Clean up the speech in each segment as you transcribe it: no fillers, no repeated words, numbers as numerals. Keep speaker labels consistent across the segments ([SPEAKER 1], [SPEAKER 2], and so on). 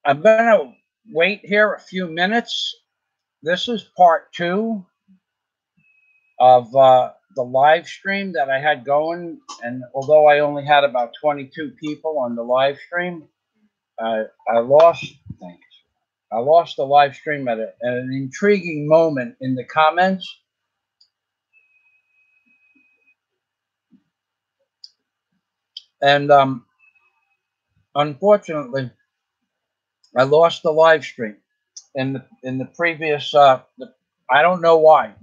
[SPEAKER 1] I'm going to wait here a few minutes. This is part 2 of the live stream that I had going. And although I only had about 22 people on the live stream, I lost the live stream at an intriguing moment in the comments. And unfortunately, I lost the live stream in the previous. I don't know why.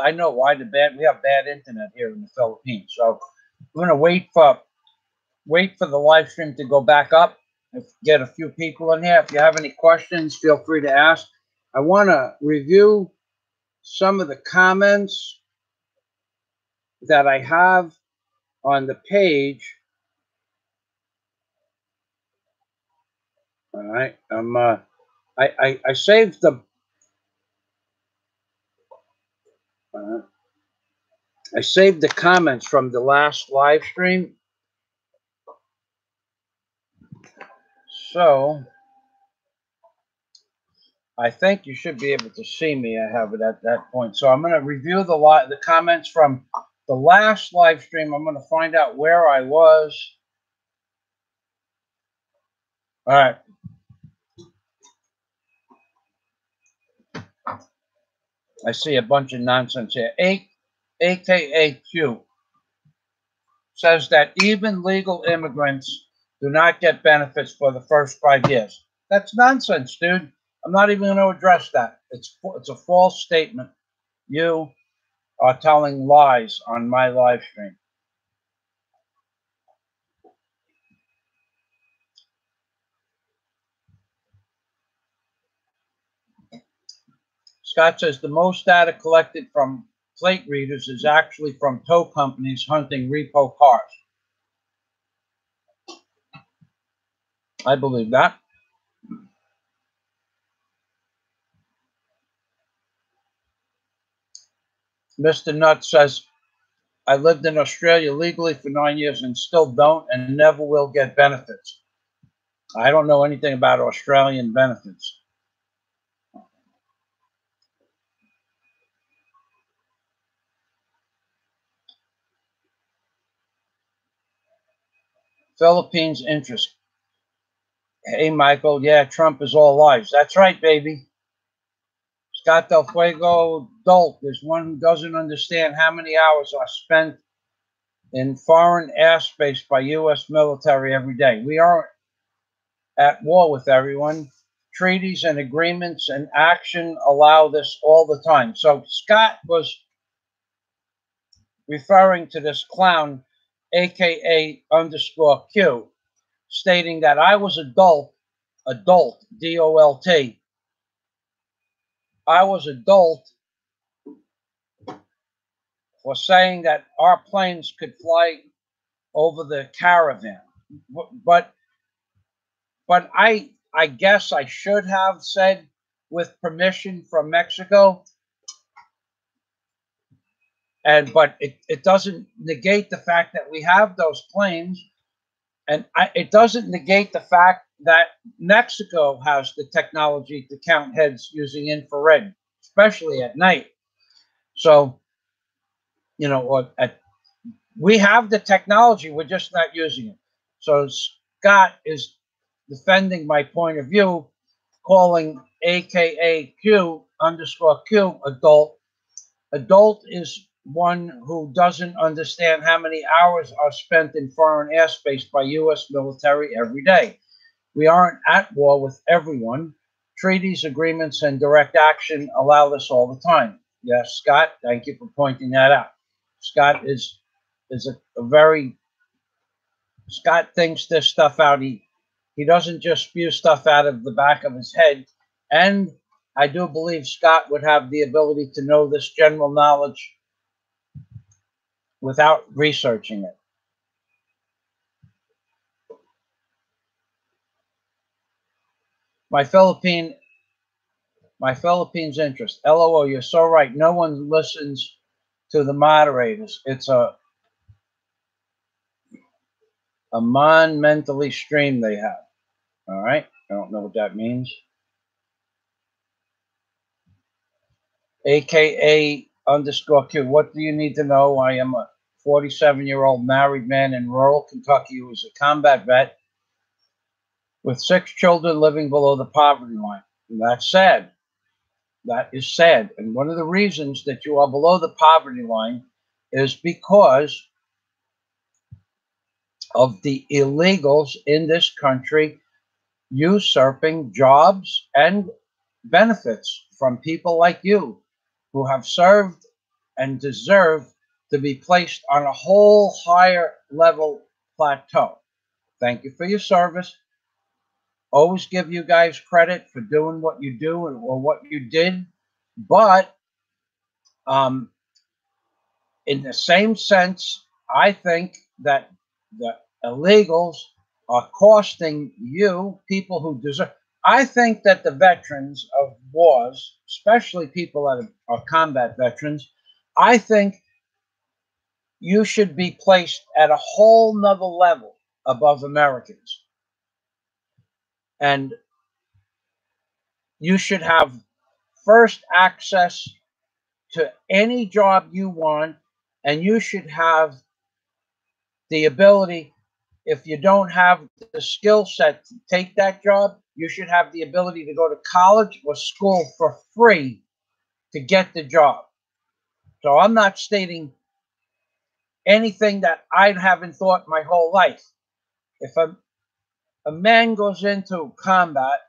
[SPEAKER 1] I know why. We have bad internet here in the Philippines, so I'm gonna wait for the live stream to go back up. Get a few people in here. If you have any questions, feel free to ask. I want to review some of the comments that I have on the page. All right, I saved the. I saved the comments from the last live stream. So I think you should be able to see me. I have it at that point. So I'm going to review the comments from the last live stream. I'm going to find out where I was. All right. I see a bunch of nonsense here. AKAQ says that even legal immigrants do not get benefits for the first 5 years. That's nonsense, dude. I'm not even going to address that. It's a false statement. You are telling lies on my live stream. Scott says the most data collected from plate readers is actually from tow companies hunting repo cars. I believe that. Mr. Nutt says, I lived in Australia legally for 9 years and still don't and never will get benefits. I don't know anything about Australian benefits. Philippines interest. Hey, Michael. Yeah, Trump is all lies. That's right, baby. Scott Del Fuego dolt is one who doesn't understand how many hours are spent in foreign airspace by U.S. military every day. We aren't at war with everyone. Treaties and agreements and action allow this all the time. So Scott was referring to this clown, AKA_Q, stating that I was adult, D-O-L-T. I was adult for saying that our planes could fly over the caravan. But I guess I should have said with permission from Mexico. But it doesn't negate the fact that we have those planes. And it doesn't negate the fact that Mexico has the technology to count heads using infrared, especially at night. So, you know, we have the technology, we're just not using it. So Scott is defending my point of view, calling AKAQ_Q adult. Adult is one who doesn't understand how many hours are spent in foreign airspace by U.S. military every day. We aren't at war with everyone. Treaties, agreements, and direct action allow this all the time. Yes, Scott, thank you for pointing that out. Scott is a very... Scott thinks this stuff out. He doesn't just spew stuff out of the back of his head. And I do believe Scott would have the ability to know this general knowledge without researching it. My Philippines interest. LOL, you're so right. No one listens to the moderators. It's a monumentally stream they have. All right. I don't know what that means. AKA_Q. What do you need to know? I am a 47-year-old married man in rural Kentucky who is a combat vet with 6 children living below the poverty line. And that's sad. That is sad. And one of the reasons that you are below the poverty line is because of the illegals in this country usurping jobs and benefits from people like you who have served and deserve to be placed on a whole higher level plateau. Thank you for your service. Always give you guys credit for doing what you do or what you did. But in the same sense, I think that the illegals are costing you, people who deserve. I think that the veterans of wars, especially people that are combat veterans, I think you should be placed at a whole nother level above Americans. And you should have first access to any job you want, and you should have the ability, if you don't have the skill set to take that job, you should have the ability to go to college or school for free to get the job. So I'm not stating anything that I haven't thought my whole life. If a man goes into combat,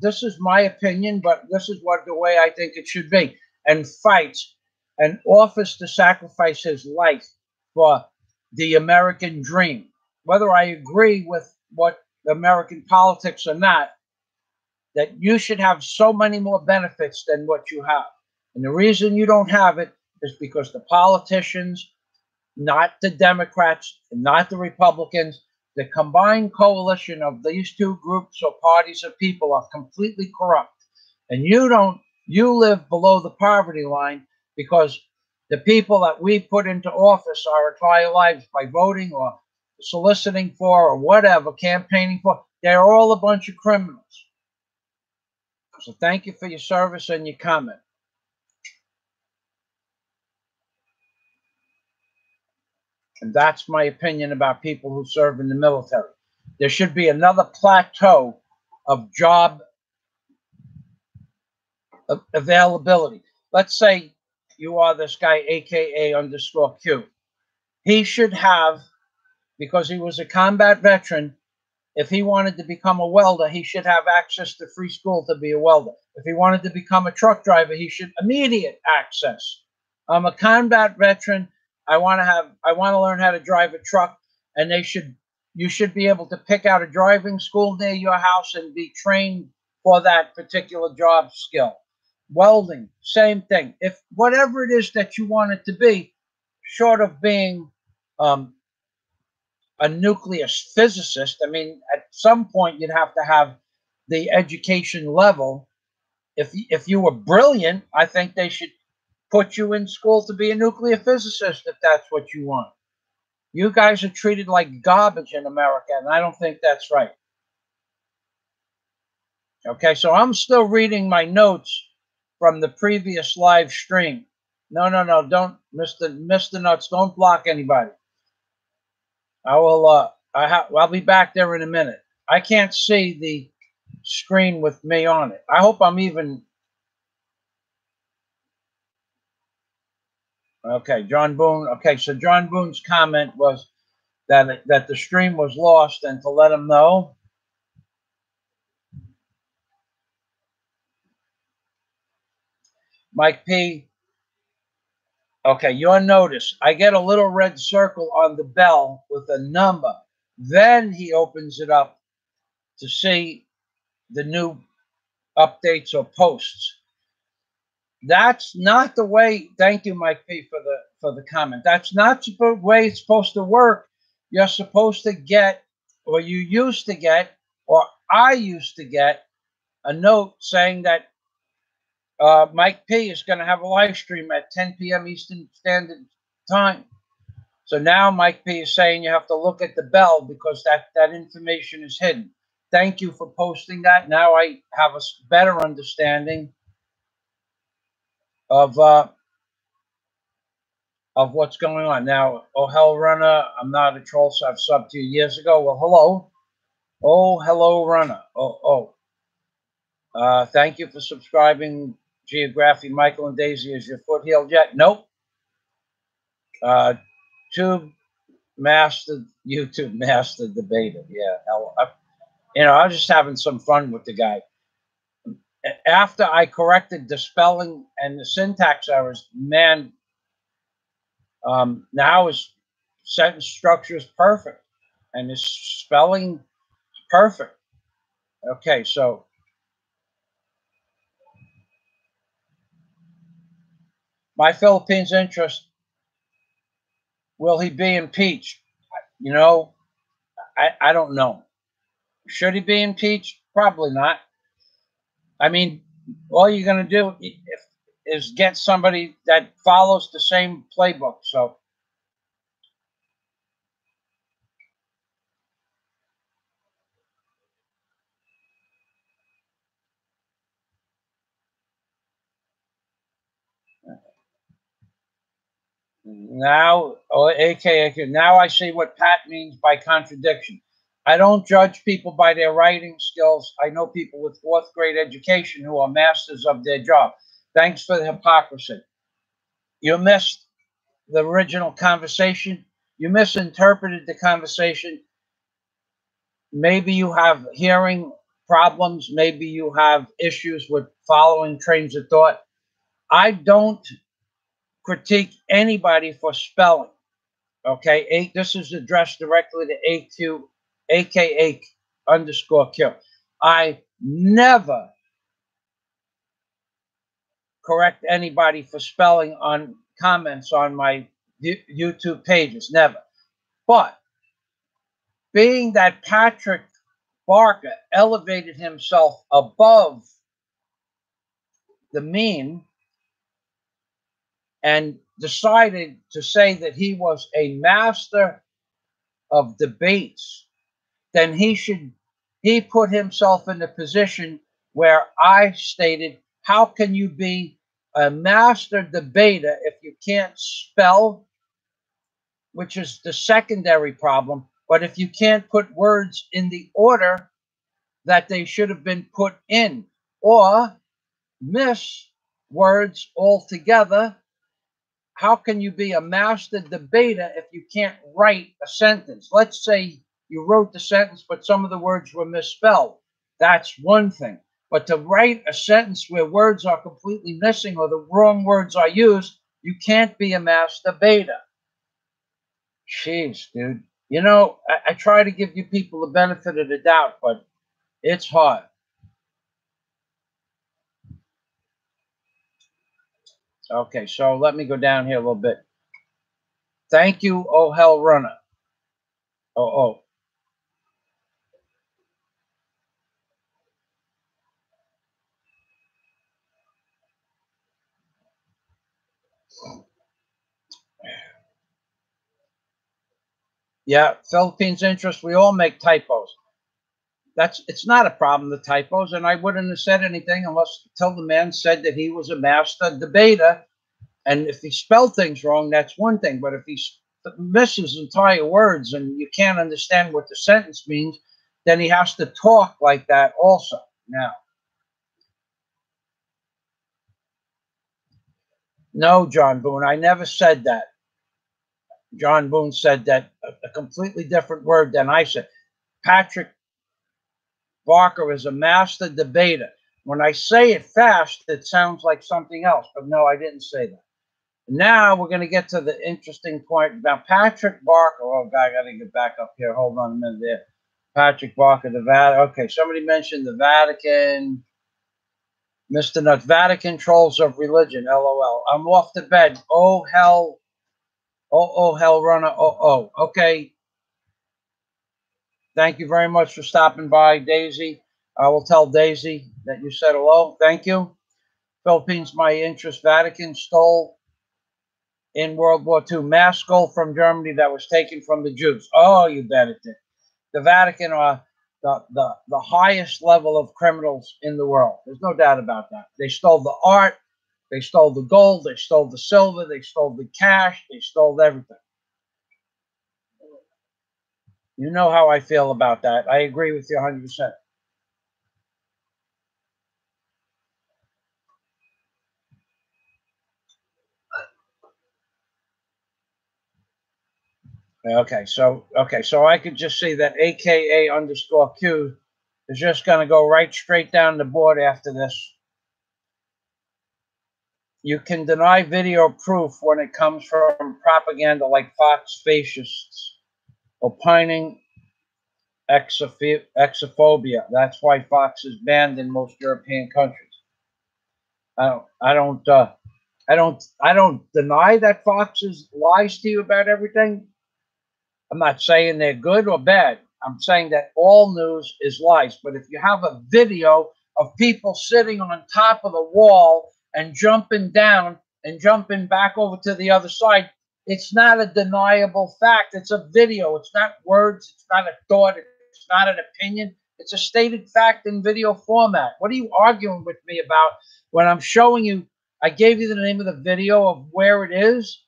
[SPEAKER 1] this is my opinion, but this is the way I think it should be, and fights and offers to sacrifice his life for the American dream. Whether I agree with what American politics or not, that you should have so many more benefits than what you have. And the reason you don't have it is because the politicians, not the Democrats, not the Republicans, the combined coalition of these two groups or parties of people are completely corrupt. And you live below the poverty line because the people that we put into office our entire lives by voting or soliciting for or whatever, campaigning for, they're all a bunch of criminals. So thank you for your service and your comment. And that's my opinion about people who serve in the military. There should be another plateau of job availability. Let's say you are this guy, AKA_Q. He should have, because he was a combat veteran, if he wanted to become a welder, he should have access to free school to be a welder. If he wanted to become a truck driver, he should immediate access. I'm a combat veteran. I want to learn how to drive a truck, and you should be able to pick out a driving school near your house and be trained for that particular job skill. Welding, same thing. If whatever it is that you want it to be, short of being a nuclear physicist, I mean, at some point you'd have to have the education level. If you were brilliant, I think they should put you in school to be a nuclear physicist if that's what you want. You guys are treated like garbage in America, and I don't think that's right. Okay, so I'm still reading my notes from the previous live stream. No, don't, Mr. Nuts, don't block anybody. I will. I'll be back there in a minute. I can't see the screen with me on it. I hope I'm even. Okay, John Boone. Okay, so John Boone's comment was that the stream was lost, and to let him know. Mike P. Okay, you'll notice I get a little red circle on the bell with a number. Then he opens it up to see the new updates or posts. That's not the way. Thank you, Mike P, for the comment. That's not the way it's supposed to work. You're supposed to get, or you used to get, or I used to get a note saying that Mike P is going to have a live stream at 10 p.m. Eastern Standard Time. So now Mike P is saying you have to look at the bell because that information is hidden. thank you for posting that. Now I have a better understanding of what's going on. Now, oh hell runner, I'm not a troll, so I've subbed to you years ago. Well, hello. Oh, hello runner. Thank you for subscribing. Geography, Michael and Daisy, is your foot healed yet? Nope. Tube master, YouTube master debater. Yeah, I was just having some fun with the guy. After I corrected the spelling and the syntax errors, man, now his sentence structure is perfect and his spelling is perfect. Okay, so my Philippines interest, will he be impeached? You know, I don't know. Should he be impeached? Probably not. I mean, all you're going to do is get somebody that follows the same playbook. So now, aka, now I see what Pat means by contradiction. I don't judge people by their writing skills. I know people with fourth grade education who are masters of their job. Thanks for the hypocrisy. You missed the original conversation. You misinterpreted the conversation. Maybe you have hearing problems. Maybe you have issues with following trains of thought. I don't critique anybody for spelling. Okay, this is addressed directly to AQ, aka underscore Q. I never correct anybody for spelling on comments on my YouTube pages, never. But being that Patrick Barker elevated himself above the mean and decided to say that he was a master of debates, then he put himself in a position where I stated, how can you be a master debater if you can't spell, which is the secondary problem, but if you can't put words in the order that they should have been put in, or miss words altogether, how can you be a master debater if you can't write a sentence? Let's say you wrote the sentence, but some of the words were misspelled. That's one thing. But to write a sentence where words are completely missing or the wrong words are used, you can't be a master debater. Jeez, dude. You know, I try to give you people the benefit of the doubt, but it's hard. Okay, so let me go down here a little bit. Thank you, oh hell runner. Oh. Yeah, Philippines interest, we all make typos. It's not a problem, the typos, and I wouldn't have said anything until the man said that he was a master debater. And if he spelled things wrong, that's one thing. But if he misses entire words and you can't understand what the sentence means, then he has to talk like that also. Now, no, John Boone, I never said that. John Boone said that a completely different word than I said. Patrick Barker is a master debater. When I say it fast, it sounds like something else. But no, I didn't say that. Now we're going to get to the interesting point about Patrick Barker. Oh, God, I got to get back up here. Hold on a minute there. Patrick Barker, the Vatican. Okay, somebody mentioned the Vatican. Mr. Nut, Vatican trolls of religion. LOL. I'm off to bed. Oh, hell. Oh, hell runner. Oh. Okay. Thank you very much for stopping by, Daisy. I will tell Daisy that you said hello. Thank you. Philippines, my interest. Vatican stole in World War II. Mass gold from Germany that was taken from the Jews. Oh, you bet it did. The Vatican are the highest level of criminals in the world. There's no doubt about that. They stole the art, they stole the gold, they stole the silver, they stole the cash, they stole everything. You know how I feel about that. I agree with you 100%. So I could just see that AKA underscore Q is just going to go right straight down the board after this. You can deny video proof when it comes from propaganda like Fox fascists opining exophobia. That's why Fox is banned in most European countries. I don't deny that Fox lies to you about everything. I'm not saying they're good or bad. I'm saying that all news is lies. But if you have a video of people sitting on top of the wall and jumping down and jumping back over to the other side, it's not a deniable fact. It's a video. It's not words. It's not a thought. It's not an opinion. It's a stated fact in video format. What are you arguing with me about when I'm showing you? I gave you the name of the video of where it is.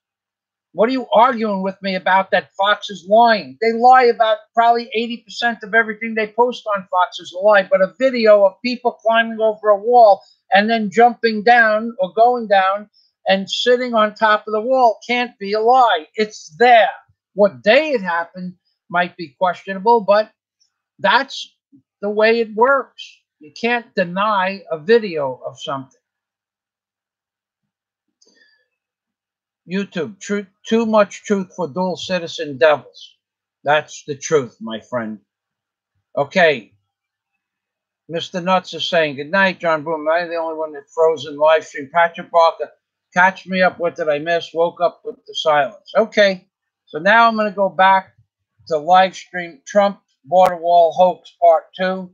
[SPEAKER 1] What are you arguing with me about that Fox is lying? They lie about probably 80% of everything they post on Fox is a lie. But a video of people climbing over a wall and then jumping down or going down and sitting on top of the wall can't be a lie. It's there. What day it happened might be questionable, but that's the way it works. You can't deny a video of something. YouTube, too much truth for dual citizen devils. That's the truth, my friend. Okay. Mr. Nuts is saying, good night, John Boom. I'm the only one that froze in live stream. Patrick Barker, catch me up. What did I miss? Woke up with the silence. Okay. So now I'm going to go back to live stream Trump border wall hoax part 2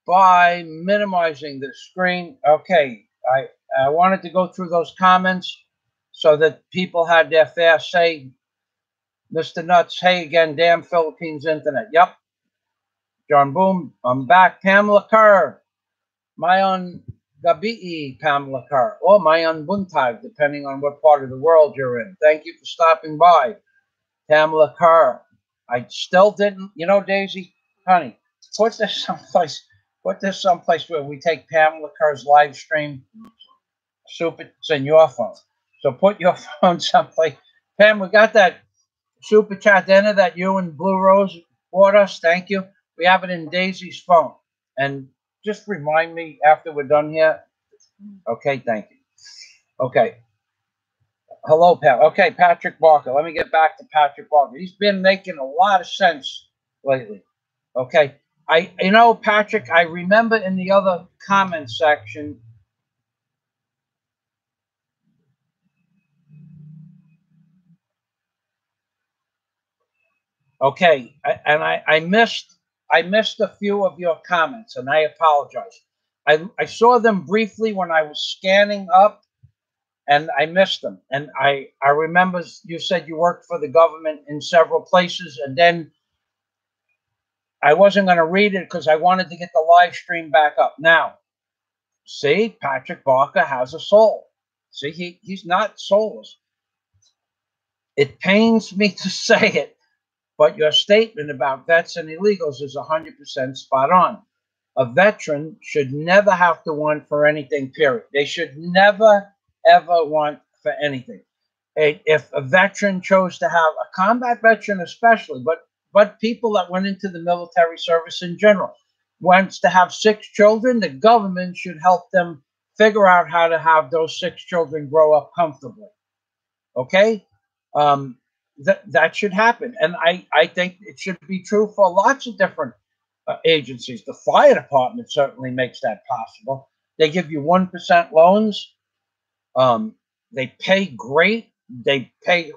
[SPEAKER 1] by minimizing the screen. Okay. I wanted to go through those comments so that people had their fair say. Mr. Nuts, hey again, damn Philippines internet. Yep. John Boom, I'm back. Pamela Kerr, Mayon Gabi, Pamela Kerr, or Mayon Buntag, depending on what part of the world you're in. Thank you for stopping by, Pamela Kerr. I still didn't, Daisy, honey, put this someplace where we take Pamela Kerr's live stream. It's in your phone. So put your phone someplace. Pam, we got that super chat dinner that you and Blue Rose bought us. Thank you. We have it in Daisy's phone. And just remind me after we're done here. Okay, thank you. Okay. Hello, Pam. Okay, Patrick Barker. Let me get back to Patrick Barker. He's been making a lot of sense lately. Okay. Patrick, I remember in the other comment section, okay, I missed a few of your comments, and I apologize. I saw them briefly when I was scanning up, and I missed them. And I remember you said you worked for the government in several places, and then I wasn't going to read it because I wanted to get the live stream back up. Now, see, Patrick Barker has a soul. See, he's not soulless. It pains me to say it, but your statement about vets and illegals is 100% spot on. A veteran should never have to want for anything, period. They should never, ever want for anything. If a veteran chose to have a combat veteran especially, but people that went into the military service in general, wants to have 6 children, the government should help them figure out how to have those 6 children grow up comfortably. Okay? That should happen. And I think it should be true for lots of different agencies. The fire department certainly makes that possible. They give you 1% loans. They pay great. They pay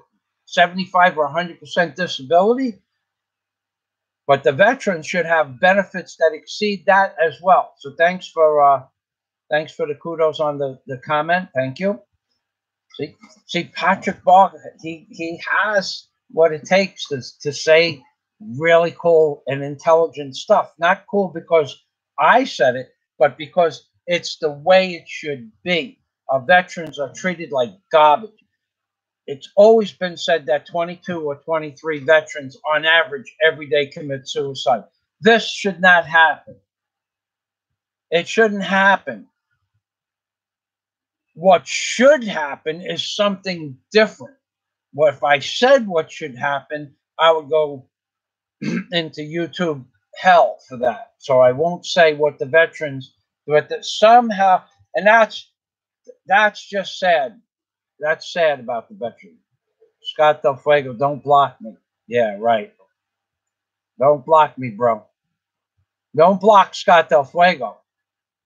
[SPEAKER 1] 75 or 100% disability. But the veterans should have benefits that exceed that as well. So thanks for the kudos on the comment. Thank you. See, Patrick Barker, he has what it takes to say really cool and intelligent stuff. Not cool because I said it, but because it's the way it should be. Our veterans are treated like garbage. It's always been said that 22 or 23 veterans on average every day commit suicide. This should not happen. It shouldn't happen. What should happen is something different. Well, if I said what should happen, I would go into YouTube hell for that. So I won't say what the veterans, but that somehow, and that's just sad. That's sad about the veterans. Scott Del Fuego, don't block me. Yeah, right. Don't block me, bro. Don't block Scott Del Fuego.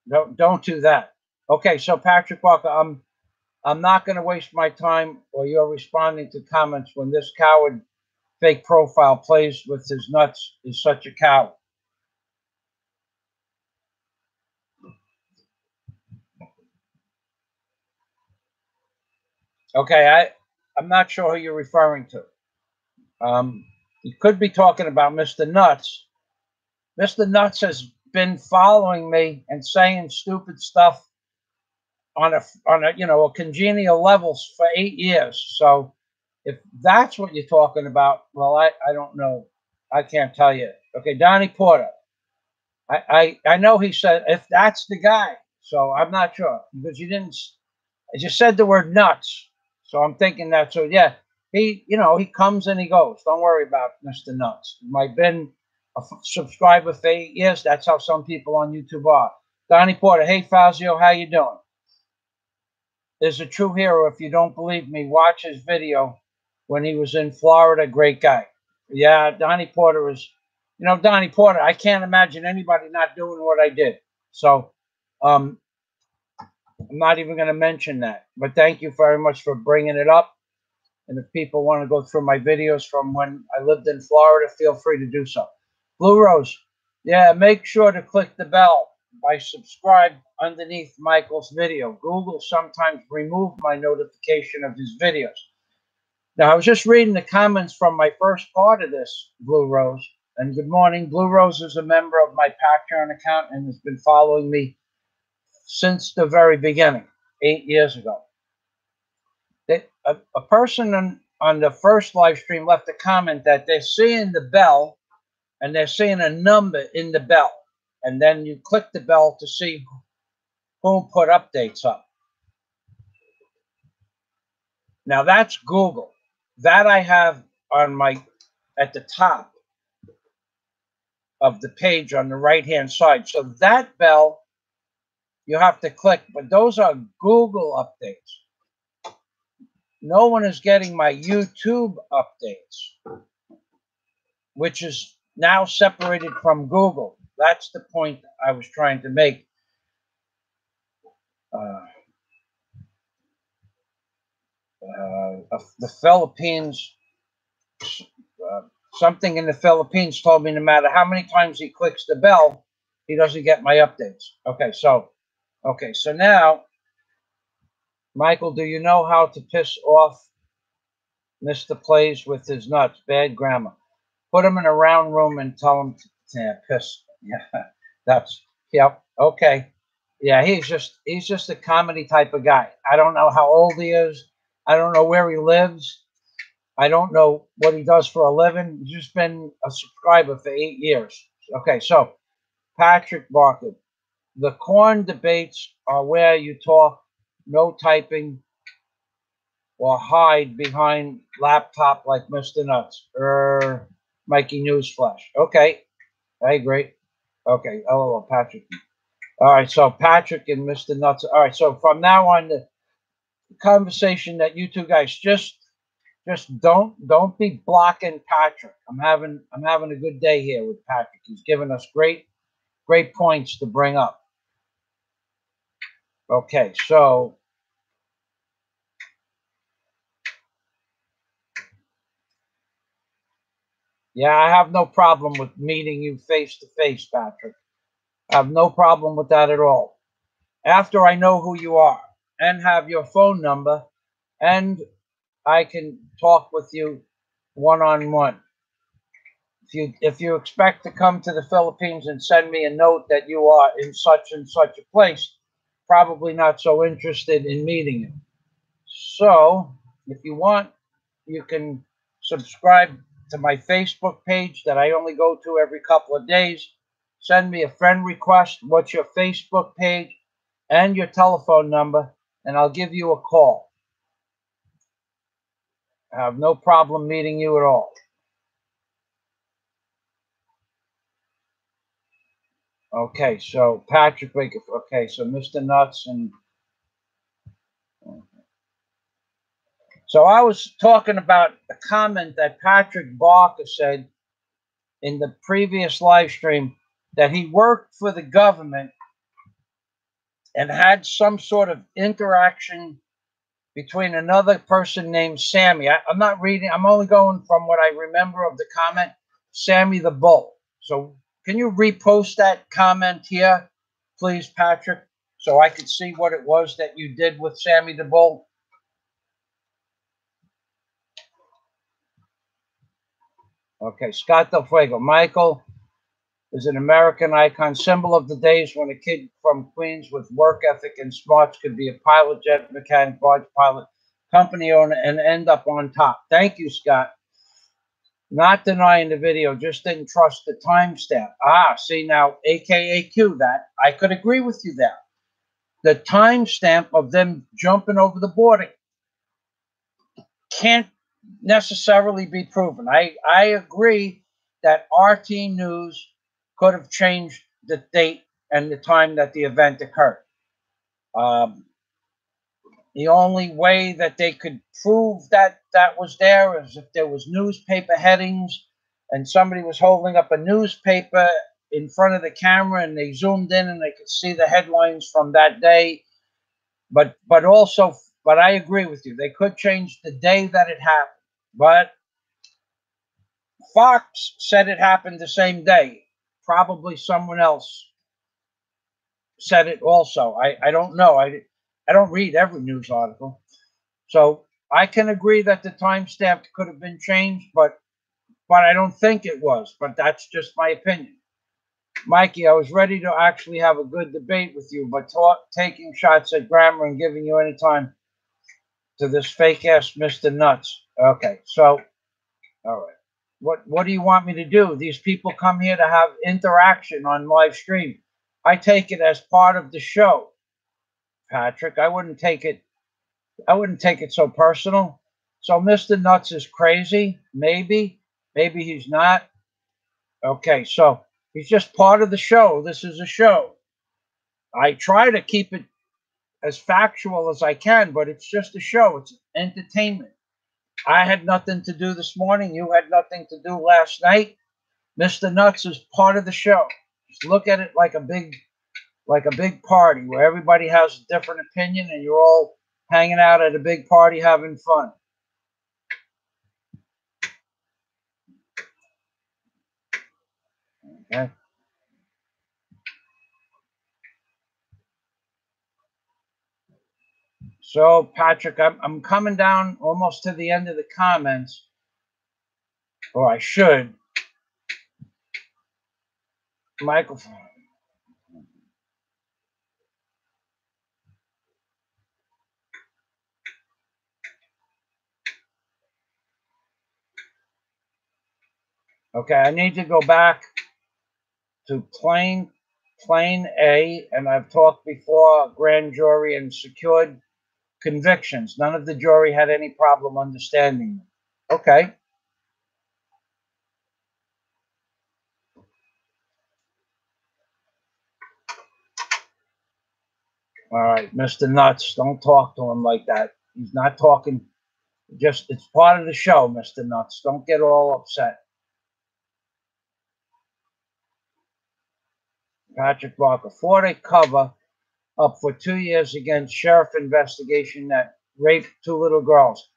[SPEAKER 1] Don't do that. Okay, so Patrick Walker, I'm not going to waste my time or you're responding to comments when this coward fake profile plays with his nuts is such a coward. Okay, I'm not sure who you're referring to. You could be talking about Mr. Nuts. Mr. Nuts has been following me and saying stupid stuff on a congenial levels for 8 years. So if that's what you're talking about, well, I don't know. I can't tell you. Okay, Donnie Porter. I know he said if that's the guy. So I'm not sure because you didn't. I just said the word nuts. So I'm thinking that. So yeah, he comes and he goes. Don't worry about Mr. Nuts. I've been a subscriber for 8 years. That's how some people on YouTube are. Donnie Porter. Hey Fazio, how you doing? Is a true hero. If you don't believe me, watch his video when he was in Florida. Great guy. Yeah, Donnie Porter is, Donnie Porter, I can't imagine anybody not doing what I did. So I'm not even going to mention that. But thank you very much for bringing it up. And if people want to go through my videos from when I lived in Florida, feel free to do so. Blue Rose, yeah, make sure to click the bell by subscribe underneath Michael's video. Google sometimes remove my notification of his videos. Now, I was just reading the comments from my first part of this, Blue Rose. And good morning. Blue Rose is a member of my Patreon account and has been following me since the very beginning, 8 years ago. A person on the first live stream left a comment that they're seeing the bell and they're seeing a number in the bell. And then you click the bell to see who put updates up. Now that's Google. That I have on at the top of the page on the right-hand side. So that bell you have to click, but those are Google updates. No one is getting my YouTube updates, which is now separated from Google. That's the point I was trying to make. The Philippines, something in the Philippines told me no matter how many times he clicks the bell, he doesn't get my updates. Okay, so now, Michael, do you know how to piss off Mr. Plays with his nuts? Bad grammar. Put him in a round room and tell him to piss. Yeah, yep. Okay. Yeah, he's just a comedy type of guy. I don't know how old he is. I don't know where he lives. I don't know what he does for a living. He's just been a subscriber for 8 years. Okay, so Patrick Barker. The corn debates are where you talk, no typing, or hide behind laptop like Mr. Nuts. Mikey Newsflash. Okay, I agree. Okay, oh, Patrick. All right, so Patrick and Mr. Nuts. All right, so from now on, the conversation that you two guys just don't be blocking Patrick. I'm having a good day here with Patrick. He's given us great points to bring up. Okay, so yeah, I have no problem with meeting you face to face, Patrick. I have no problem with that at all. After I know who you are and have your phone number, and I can talk with you one-on-one. if you expect to come to the Philippines and send me a note that you are in such and such a place, probably not so interested in meeting you. So, if you want, you can subscribe to my Facebook page that I only go to every couple of days. Send me a friend request. What's your Facebook page and your telephone number, and I'll give you a call. I have no problem meeting you at all. Okay, so Patrick Baker. Okay, so Mr. Nuts and so I was talking about a comment that Patrick Barker said in the previous live stream that he worked for the government and had some sort of interaction between another person named Sammy. I'm not reading, I'm only going from what I remember of the comment, Sammy the Bull. So can you repost that comment here, please, Patrick, so I could see what it was that you did with Sammy the Bull? Okay, Scott Del Fuego. Michael is an American icon, symbol of the days when a kid from Queens with work ethic and smarts could be a pilot, jet mechanic, barge pilot, company owner, and end up on top. Thank you, Scott. Not denying the video, just didn't trust the timestamp. Ah, see now, AKAQ that. I could agree with you there. The timestamp of them jumping over the border can't necessarily be proven. I agree that RT News could have changed the date and the time that the event occurred. The only way that they could prove that that was there is if there was newspaper headings and somebody was holding up a newspaper in front of the camera and they zoomed in and they could see the headlines from that day. But I agree with you. They could change the day that it happened. But Fox said it happened the same day. Probably someone else said it also. I don't know. I don't read every news article. So I can agree that the timestamp could have been changed, but I don't think it was. But that's just my opinion. Mikey, I was ready to actually have a good debate with you, but taking shots at grammar and giving you any time to this fake ass Mr. Nuts. Okay, so all right. What do you want me to do? These people come here to have interaction on live stream. I take it as part of the show, Patrick. I wouldn't take it so personal. So Mr. Nuts is crazy. Maybe he's not. Okay, so he's just part of the show. This is a show. I try to keep it as factual as I can, but it's just a show. It's entertainment. I had nothing to do this morning. You had nothing to do last night. Mr. Nuts is part of the show. Just look at it like a big party where everybody has a different opinion and you're all hanging out at a big party having fun. Okay. So, Patrick, I'm coming down almost to the end of the comments, or I should. Microphone. Okay, I need to go back to plain A, and I've talked before, grand jury and secured convictions. None of the jury had any problem understanding them. Okay. All right, Mr. Nuts, don't talk to him like that. He's not talking. Just, it's part of the show, Mr. Nuts. Don't get all upset. Patrick Barker, Ford a cover up for 2 years against sheriff investigation that raped 2 little girls.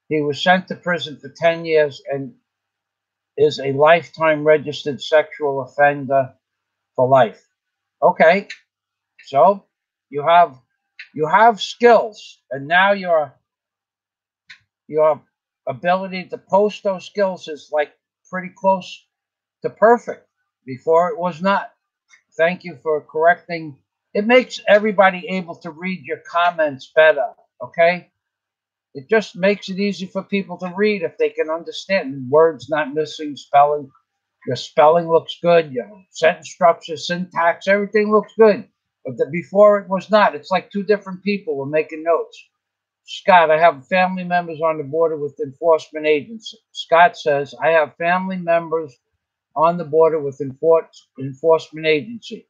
[SPEAKER 1] He was sent to prison for 10 years and is a lifetime registered sexual offender for life. Okay, so you have skills, and now your ability to post those skills is like pretty close to perfect. Before it was not. Thank you for correcting. It makes everybody able to read your comments better, okay? It just makes it easy for people to read if they can understand. Words not missing, spelling. Your spelling looks good. Your sentence structure, syntax, everything looks good. But before it was not. It's like two different people were making notes. Scott, I have family members on the border with enforcement agents. Scott says, I have family members on the border with enforcement agency.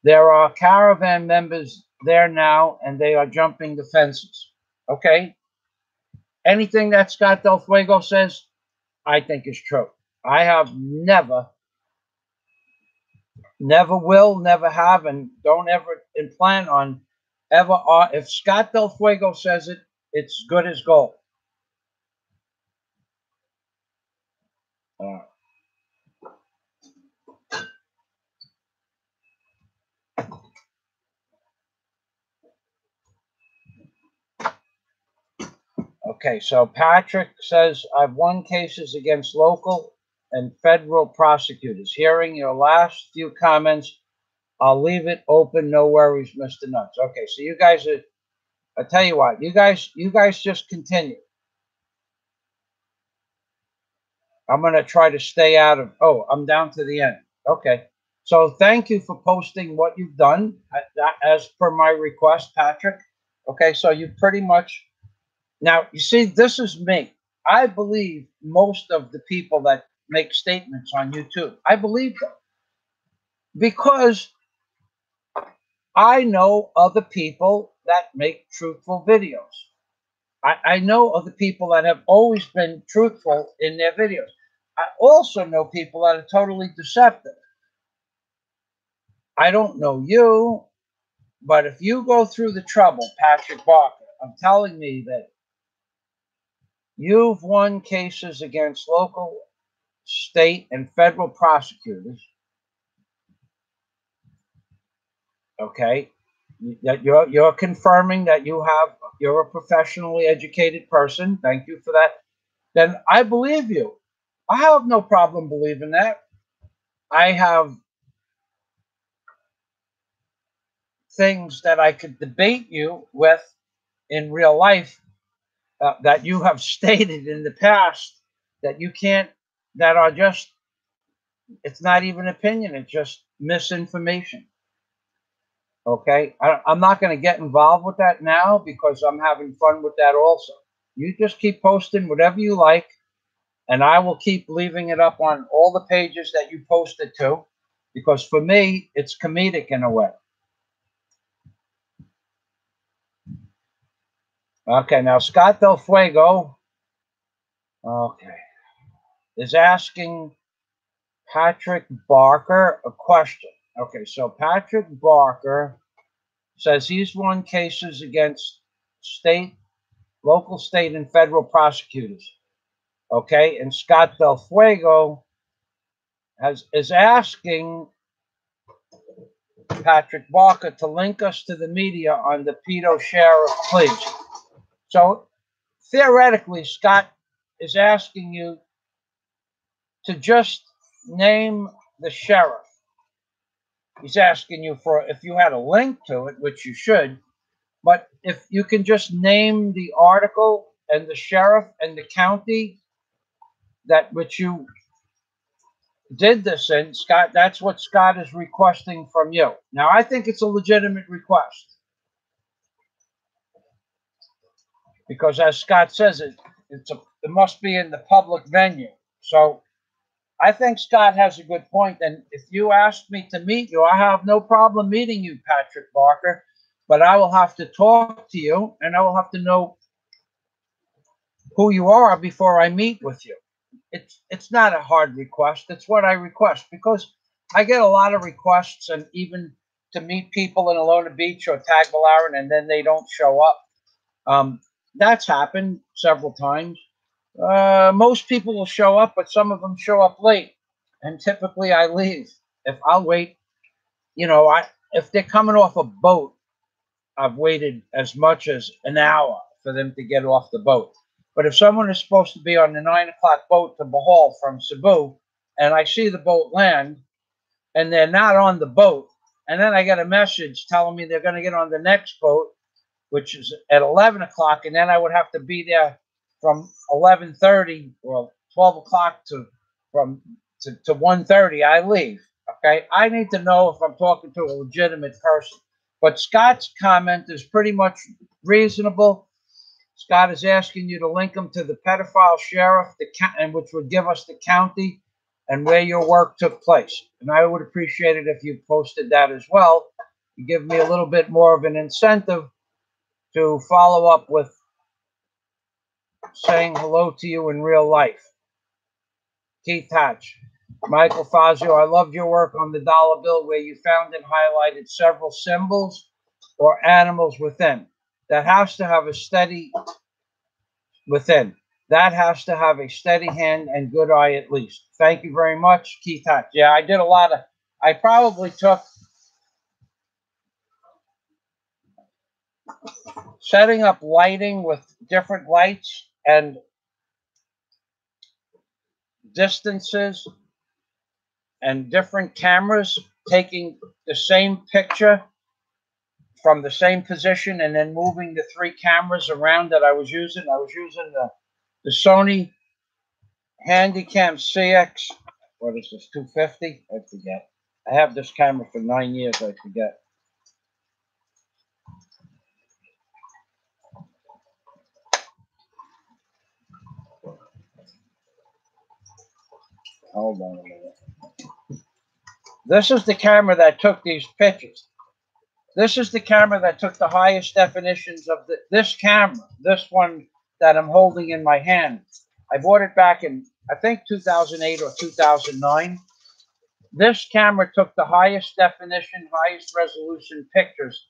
[SPEAKER 1] There are caravan members there now, and they are jumping the fences. Okay? Anything that Scott Del Fuego says, I think is true. I have never will, never have, and don't ever and plan on ever. If Scott Del Fuego says it, it's good as gold. Okay, so Patrick says, I've won cases against local and federal prosecutors. Hearing your last few comments, I'll leave it open. No worries, Mr. Nuts. Okay, so you guys are, I tell you what, you guys just continue. I'm going to try to stay out of, oh, I'm down to the end. Okay. So thank you for posting what you've done as per my request, Patrick. Okay, so you pretty much, now you see, this is me. I believe most of the people that make statements on YouTube. I believe them because I know other people that make truthful videos. I know other people that have always been truthful in their videos. I also know people that are totally deceptive. I don't know you, but if you go through the trouble, Patrick Barker, I'm telling me that you've won cases against local, state, and federal prosecutors. Okay, that you're confirming that you're a professionally educated person. Thank you for that. Then I believe you. I have no problem believing that. I have things that I could debate you with in real life that you have stated in the past that you can't, that are just, it's not even opinion, it's just misinformation. Okay, I'm not going to get involved with that now because I'm having fun with that also. You just keep posting whatever you like, and I will keep leaving it up on all the pages that you posted to, because for me, it's comedic in a way. Okay, now Scott Del Fuego, okay, is asking Patrick Barker a question. Okay, so Patrick Barker says he's won cases against state, local, state, and federal prosecutors. Okay, and Scott Del Fuego is asking Patrick Barker to link us to the media on the pedo sheriff, please. So theoretically, Scott is asking you to just name the sheriff. He's asking you for if you had a link to it, which you should, but if you can just name the article and the sheriff and the county that which you did this in, Scott, that's what Scott is requesting from you. Now, I think it's a legitimate request because, as Scott says, it must be in the public venue. So I think Scott has a good point. And if you asked me to meet you, I have no problem meeting you, Patrick Barker, but I will have to talk to you and I will have to know who you are before I meet with you. It's not a hard request. It's what I request because I get a lot of requests, and even to meet people in Alona Beach or Tagbilaran, and then they don't show up. That's happened several times. Most people will show up, but some of them show up late, and typically I leave. If I'll wait, if they're coming off a boat, I've waited as much as an hour for them to get off the boat. But if someone is supposed to be on the 9 o'clock boat to Bohol from Cebu, and I see the boat land, and they're not on the boat. And then I get a message telling me they're going to get on the next boat, which is at 11 o'clock, and then I would have to be there from 11:30 or 12 o'clock to 1:30. I leave. Okay, I need to know if I'm talking to a legitimate person. But Scott's comment is pretty much reasonable. Scott is asking you to link him to the pedophile sheriff, and which would give us the county and where your work took place. And I would appreciate it if you posted that as well. You give me a little bit more of an incentive to follow up with saying hello to you in real life. Keith Hatch. Michael Fazio, I loved your work on the dollar bill where you found and highlighted several symbols or animals within. That has to have a steady within. That has to have a steady hand and good eye at least. Thank you very much, Keith Hatch. Yeah, I did a lot of, I probably took setting up lighting with different lights and distances and different cameras, taking the same picture from the same position and then moving the 3 cameras around that I was using. I was using the Sony Handycam CX. What is this, 250? I forget. I have this camera for 9 years. I forget. Hold on a minute. This is the camera that took these pictures. This is the camera that took the highest definitions of this camera, this one that I'm holding in my hand. I bought it back in, I think, 2008 or 2009. This camera took the highest definition, highest resolution pictures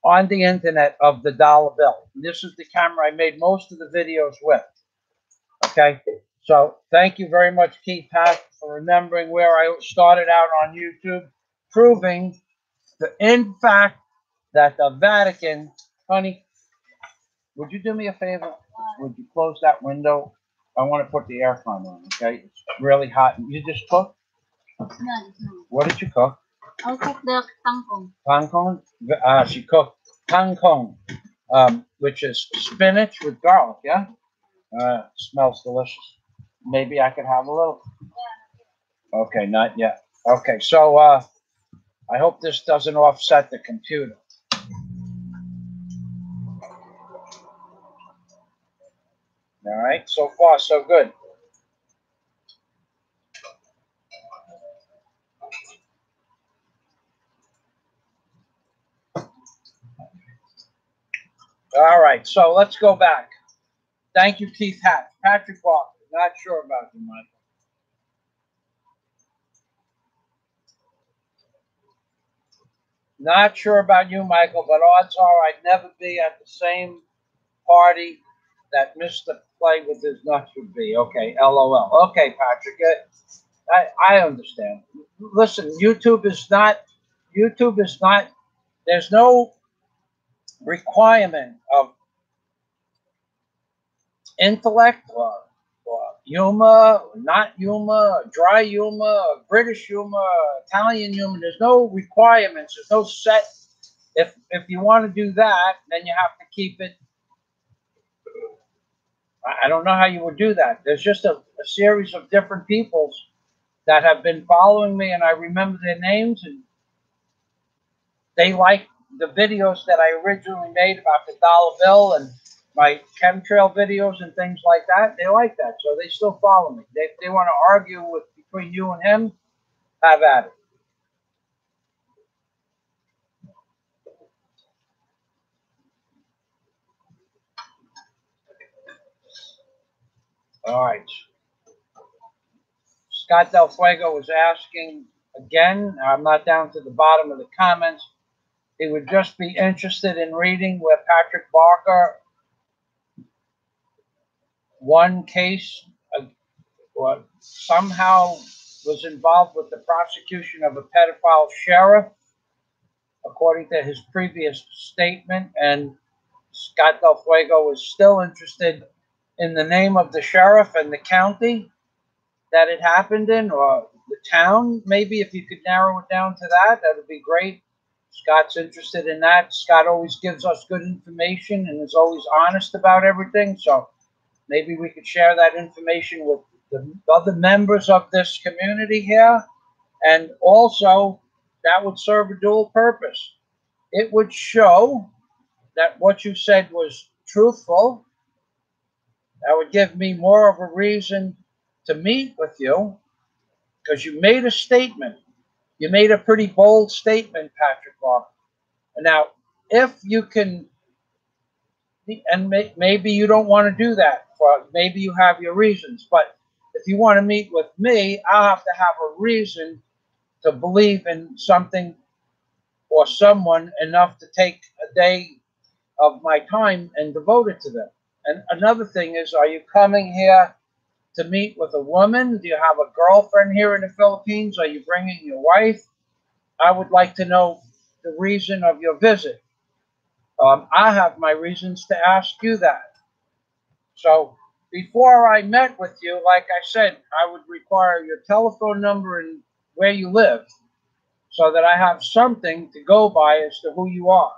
[SPEAKER 1] on the internet of the dollar bill. And this is the camera I made most of the videos with. Okay, so thank you very much, Keith Hack, for remembering where I started out on YouTube, proving that, in fact, that the Vatican, honey, would you do me a favor? Would you close that window? I want to put the aircon on, okay? It's really hot. You just cooked?
[SPEAKER 2] No.
[SPEAKER 1] What did you cook?
[SPEAKER 2] I'll cook the kangkong.
[SPEAKER 1] Kangkong? She cooked kangkong, which is spinach with garlic, yeah? Smells delicious. Maybe I could have a little. Okay, not yet. Okay, so I hope this doesn't offset the computer. All right, so far so good. All right, so let's go back. Thank you, Keith Hatch. Patrick Walker, not sure about you, Michael. Not sure about you, Michael, but odds are I'd never be at the same party that Mr. Play with his nuts would be. Okay, LOL. Okay, Patrick, I understand. Listen, YouTube is not, there's no requirement of intellect or humor, not humor, dry humor, British humor, Italian humor. There's no requirements. There's no set. If you want to do that, then you have to keep it. I don't know how you would do that. There's just a series of different peoples that have been following me, and I remember their names, and they like the videos that I originally made about the dollar bill and my chemtrail videos and things like that. They like that, so they still follow me. They want to argue between you and him, have at it. All right. Scott Del Fuego was asking again. I'm not down to the bottom of the comments. He would just be interested in reading where Patrick Barker one case somehow was involved with the prosecution of a pedophile sheriff, according to his previous statement. And Scott Del Fuego is still interested in the name of the sheriff and the county that it happened in, or the town, maybe if you could narrow it down to that, that would be great. Scott's interested in that. Scott always gives us good information and is always honest about everything. So maybe we could share that information with the other members of this community here. And also, that would serve a dual purpose. It would show that what you said was truthful. That would give me more of a reason to meet with you, because you made a statement. You made a pretty bold statement, Patrick Walker. Now, if you can, and maybe you don't want to do that, or maybe you have your reasons, but if you want to meet with me, I'll have to have a reason to believe in something or someone enough to take a day of my time and devote it to them. And another thing is, are you coming here to meet with a woman? Do you have a girlfriend here in the Philippines? Are you bringing your wife? I would like to know the reason of your visit. I have my reasons to ask you that. So before I met with you, like I said, I would require your telephone number and where you live so that I have something to go by as to who you are.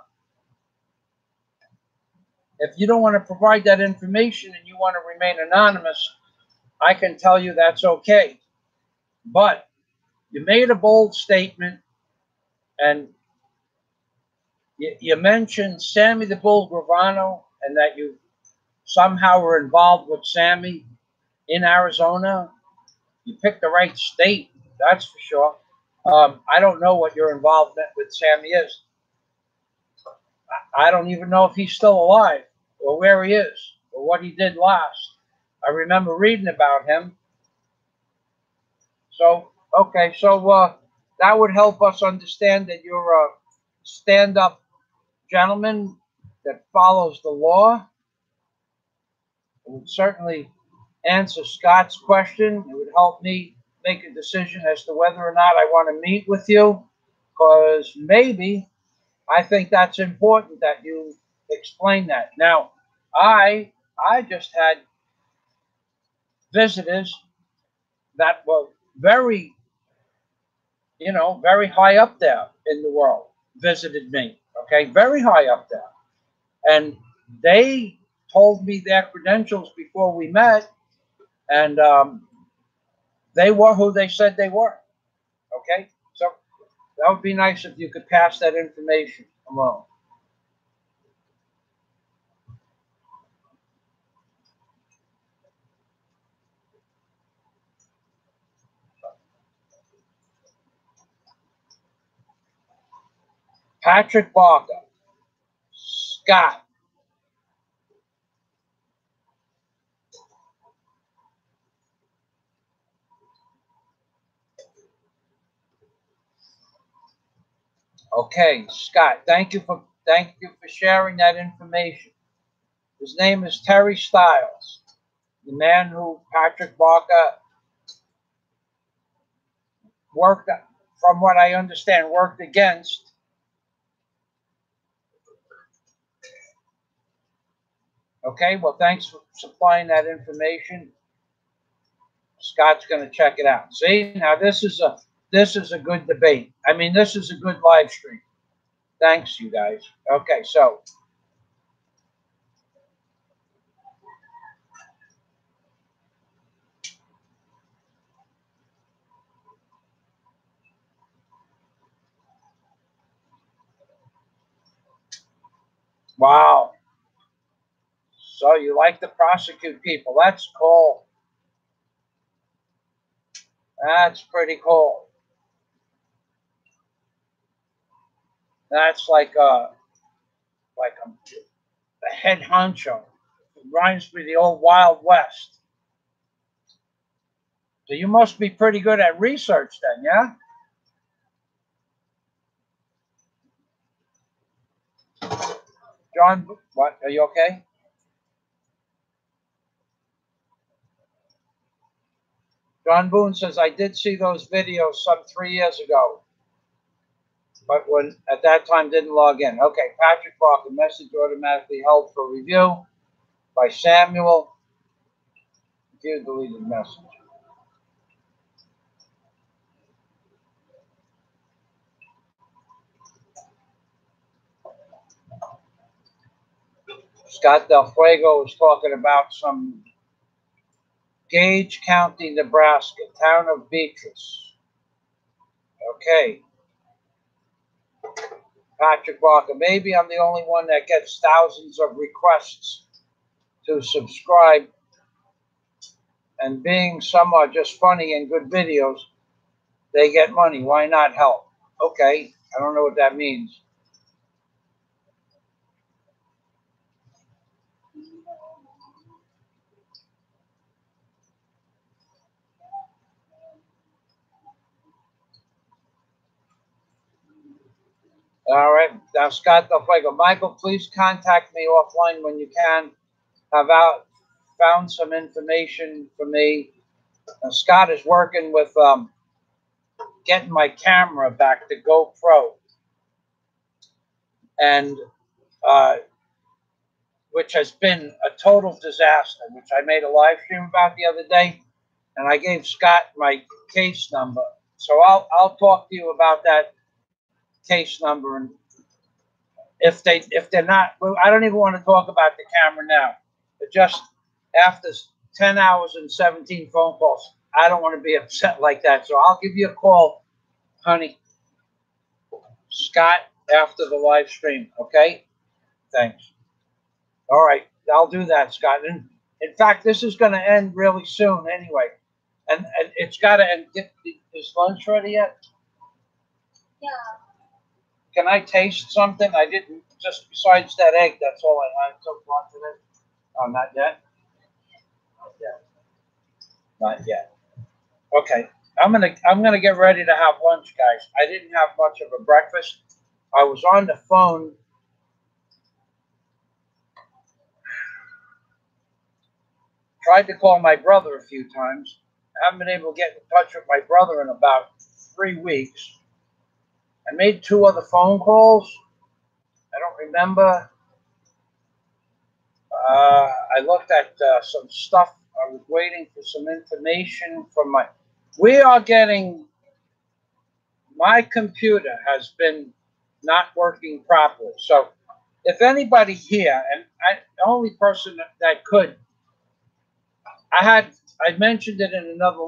[SPEAKER 1] If you don't want to provide that information and you want to remain anonymous, I can tell you that's okay. But you made a bold statement, and you mentioned Sammy the Bull Gravano, and that you somehow were involved with Sammy in Arizona. You picked the right state, that's for sure. I don't know what your involvement with Sammy is. I don't even know if he's still alive, or where he is, or what he did last. I remember reading about him. So, okay, so that would help us understand that you're a stand-up gentleman that follows the law. It would certainly answer Scott's question. It would help me make a decision as to whether or not I want to meet with you, because maybe I think that's important that you explain that. Now, I just had visitors that were very, very high up there in the world visited me. Okay, very high up there, and they told me their credentials before we met, and they were who they said they were. Okay, so that would be nice if you could pass that information along. Patrick Barker, Scott. Okay, Scott. Thank you for sharing that information. His name is Terry Stiles, the man who Patrick Barker worked, from what I understand, worked against. Okay, well, thanks for supplying that information. Scott's going to check it out. See, now this is a good debate. I mean, this is a good live stream. Thanks, you guys. Okay, so wow. So you like to prosecute people? That's cool. That's pretty cool. That's like a head honcho. It reminds me of the old Wild West. So you must be pretty good at research then, yeah? John, what? Are you okay? John Boone says, I did see those videos some 3 years ago, but when at that time didn't log in. Okay, Patrick Barker, message automatically held for review by Samuel. View deleted message. Scott Del Fuego was talking about some Gage County, Nebraska, town of Beatrice. Okay. Patrick Barker, maybe I'm the only one that gets thousands of requests to subscribe, and being some are just funny and good videos, they get money. Why not help? Okay, I don't know what that means. All right, now Scott Del Fuego. Michael, please contact me offline when you can. Have found some information for me. Scott is working with getting my camera back to GoPro, and which has been a total disaster, which I made a live stream about the other day, and I gave Scott my case number. So I'll talk to you about that case number, and if they're not, I don't even want to talk about the camera now. But just after 10 hours and 17 phone calls, I don't want to be upset like that. So I'll give you a call, honey, Scott, after the live stream. Okay? Thanks. All right, I'll do that, Scott. And in fact, this is going to end really soon anyway. And it's got to end. Is lunch ready yet?
[SPEAKER 2] Yeah.
[SPEAKER 1] Can I taste something? I didn't, just besides that egg, that's all I took lunch of it. Oh, not yet? Not yet. Not yet. Okay. I'm gonna get ready to have lunch, guys. I didn't have much of a breakfast. I was on the phone. Tried to call my brother a few times. I haven't been able to get in touch with my brother in about 3 weeks. I made 2 other phone calls. I don't remember. I looked at some stuff. I was waiting for some information from my. We are getting. My computer has been not working properly. So, if anybody here, and the only person that could, I mentioned it in another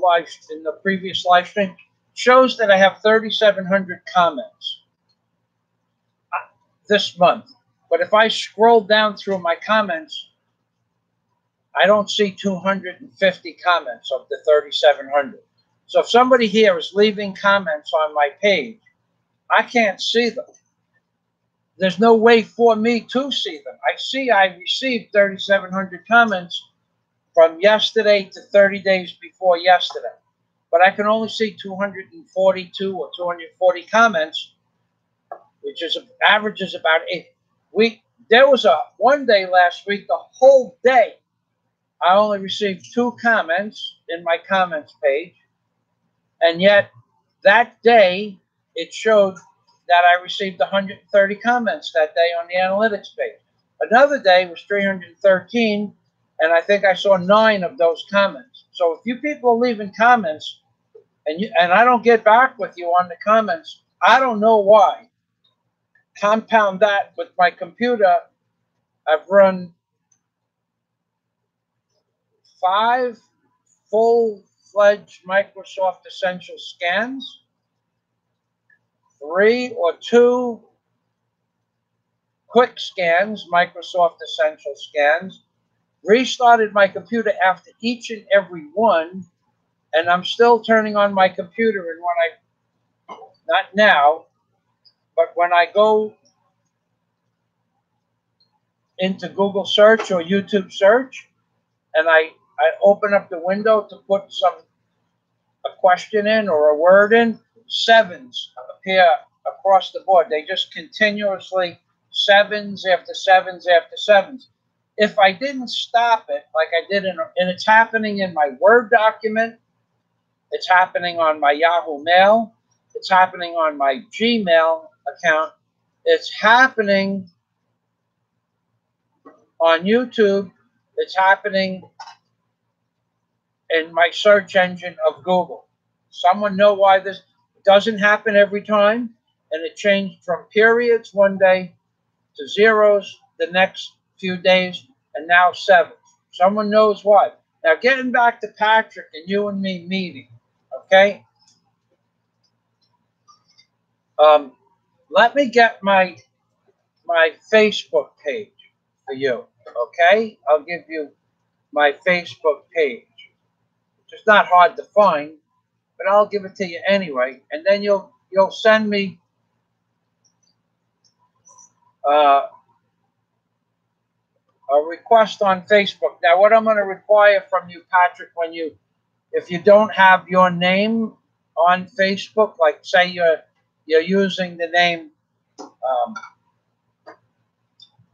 [SPEAKER 1] in the previous live stream, shows that I have 3,700 comments this month. But if I scroll down through my comments, I don't see 250 comments of the 3,700. So if somebody here is leaving comments on my page, I can't see them. There's no way for me to see them. I received 3,700 comments from yesterday to 30 days before yesterday. But I can only see 242 or 240 comments, which is averages about 8. There was one day last week, the whole day, I only received 2 comments in my comments page, and yet that day it showed that I received 130 comments that day on the analytics page. Another day was 313, and I think I saw 9 of those comments. So if you people are leaving comments and I don't get back with you on the comments, I don't know why. Compound that with my computer. I've run 5 full-fledged Microsoft Essential scans, 3 or 2 quick scans, Microsoft Essential scans, restarted my computer after each and every one, and I'm still turning on my computer, and when not now, but when I go into Google search or YouTube search, and I open up the window to put a question in or a word in, 7s appear across the board. They just continuously 7s after 7s after 7s. If I didn't stop it, like I did and it's happening in my Word document, it's happening on my Yahoo Mail, it's happening on my Gmail account, it's happening on YouTube, it's happening in my search engine of Google. Someone know why this doesn't happen every time? And it changed from periods one day to zeros the next few days, and now 7. Someone knows why. Now, getting back to Patrick and you and me meeting, okay? Let me get my Facebook page for you, okay? I'll give you my Facebook page. It's not hard to find, but I'll give it to you anyway, and then you'll send me a request on Facebook. Now, what I'm going to require from you, Patrick, if you don't have your name on Facebook, like say you're using the name,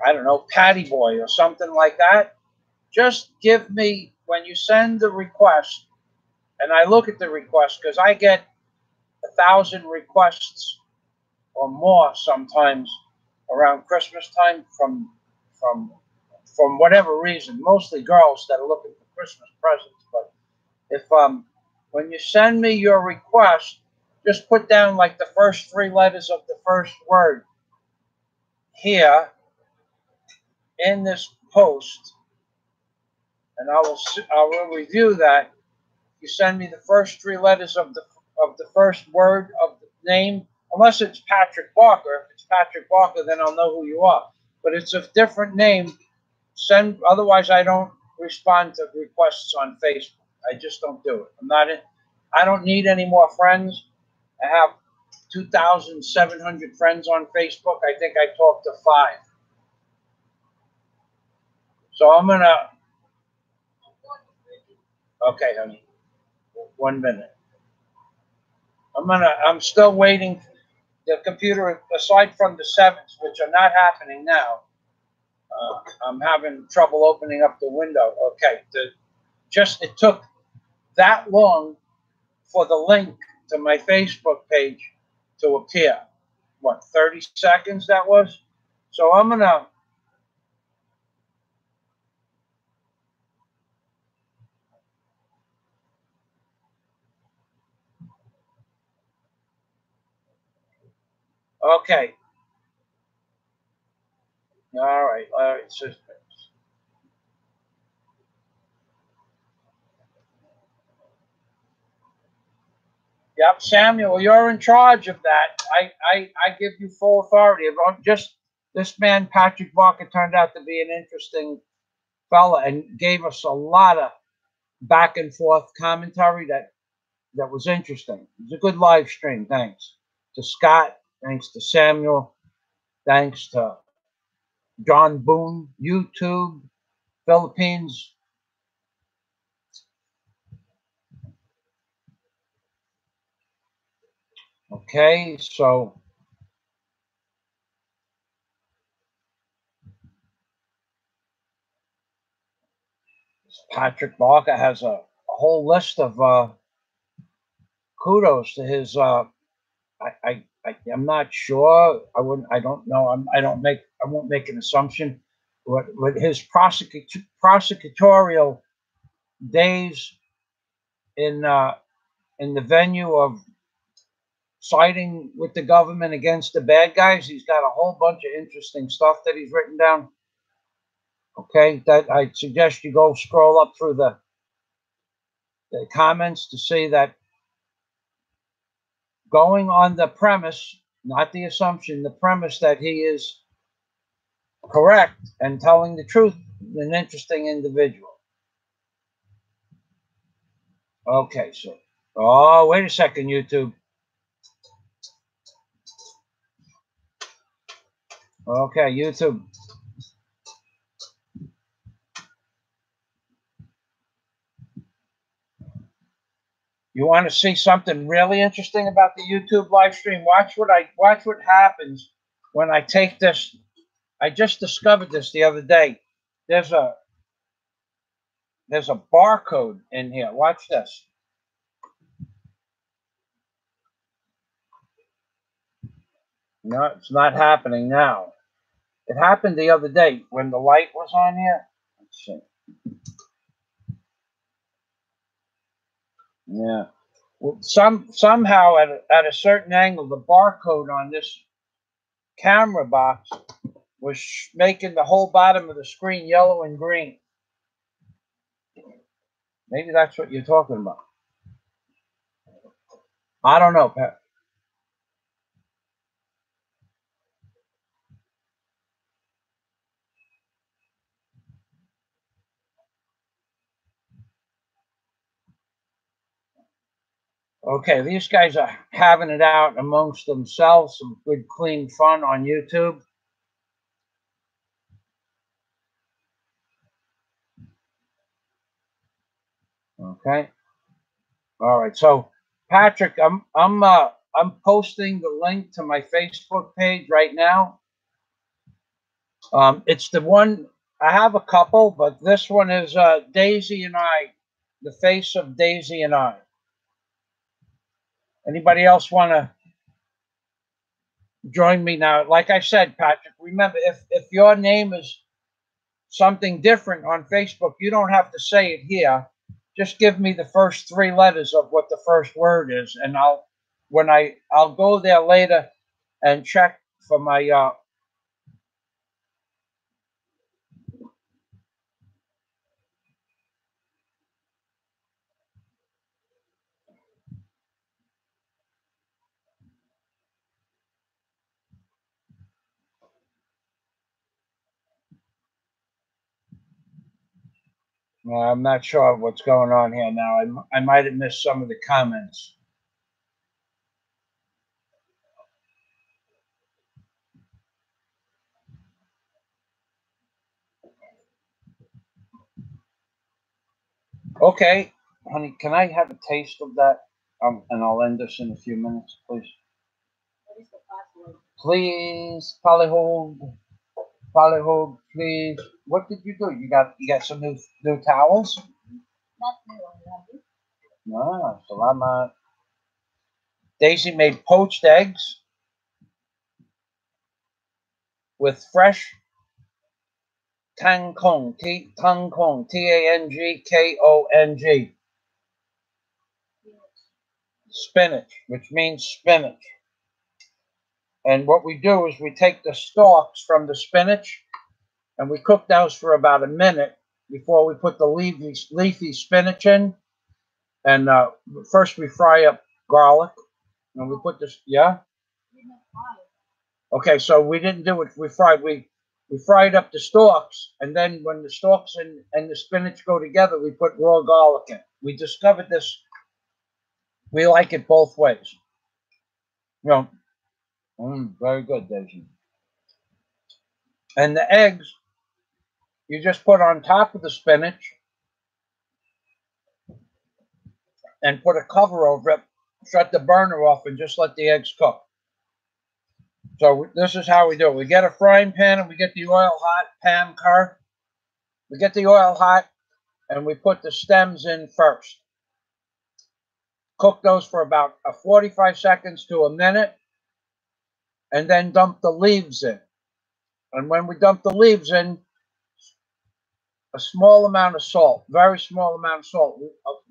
[SPEAKER 1] I don't know, Patty Boy or something like that, just give me, when you send the request, and I look at the request because I get 1,000 requests or more sometimes around Christmas time from whatever reason, mostly girls that are looking for Christmas presents. But if when you send me your request, just put down like the first 3 letters of the first word here in this post, and I will review that. You send me the first 3 letters of the first word of the name, unless it's Patrick Barker. If it's Patrick Barker, then I'll know who you are. But it's a different name. Otherwise I don't respond to requests on Facebook. I just don't do it. I don't need any more friends. I have 2,700 friends on Facebook. I think I talked to 5. So I'm gonna. Okay, honey. 1 minute. I'm still waiting. The computer, aside from the 7s, which are not happening now, I'm having trouble opening up the window. Okay, it took that long for the link to my Facebook page to appear. What, 30 seconds that was? So I'm gonna. Okay. All right. So, yep, Samuel, you're in charge of that. I give you full authority. Just this man, Patrick Barker, turned out to be an interesting fella and gave us a lot of back and forth commentary that was interesting. It was a good live stream. Thanks to Scott. Thanks to Samuel. Thanks to John Boone, YouTube, Philippines. Okay, so Patrick Barker has a whole list of kudos to his. I'm not sure. I wouldn't. I don't know. I don't make. I won't make an assumption. What his prosecutorial days in the venue of siding with the government against the bad guys, he's got a whole bunch of interesting stuff that he's written down. Okay, that I suggest you go scroll up through the comments to see that. Going on the premise, not the assumption, the premise that he is correct and telling the truth, an interesting individual. Okay, so, oh, wait a second, YouTube. Okay, YouTube. You want to see something really interesting about the YouTube live stream? Watch what happens when I take this. I just discovered this the other day. There's a barcode in here. Watch this. No, it's not happening now. It happened the other day when the light was on here. Let's see. Yeah. Well, somehow at a certain angle, the barcode on this camera box was making the whole bottom of the screen yellow and green. Maybe that's what you're talking about. I don't know, Pat. Okay, these guys are having it out amongst themselves. Some good, clean fun on YouTube. Okay. All right. So, Patrick, I'm posting the link to my Facebook page right now. It's the one I have a couple, but this one is Daisy and I, the face of Daisy and I. Anybody else want to join me now? Like I said, Patrick, remember if your name is something different on Facebook, you don't have to say it here. Just give me the first 3 letters of what the first word is, and I'll go there later and check for my I'm not sure what's going on here now. I might have missed some of the comments. Okay, honey, can I have a taste of that? And I'll end this in a few minutes, please.
[SPEAKER 2] What is the password?
[SPEAKER 1] Please, Polyhold, please. What did you do? You got some new towels?
[SPEAKER 2] Not new, have you?
[SPEAKER 1] No, salamat. Daisy made poached eggs with fresh tangkong, Tangkong, spinach, which means spinach. And what we do is we take the stalks from the spinach and we cook those for about a minute before we put the leafy spinach in. And first we fry up garlic, and we put this. Yeah. Okay, so we didn't do it. We fried up the stalks, and then when the stalks and the spinach go together, we put raw garlic in. We discovered this. We like it both ways. You know, very good, Daisy. And the eggs, you just put on top of the spinach and put a cover over it, shut the burner off, and just let the eggs cook. So this is how we do it. We get a frying pan and we get the oil hot, pan car. We get the oil hot and we put the stems in first. Cook those for about 45 seconds to a minute and then dump the leaves in. And when we dump the leaves in, a small amount of salt, very small amount of salt,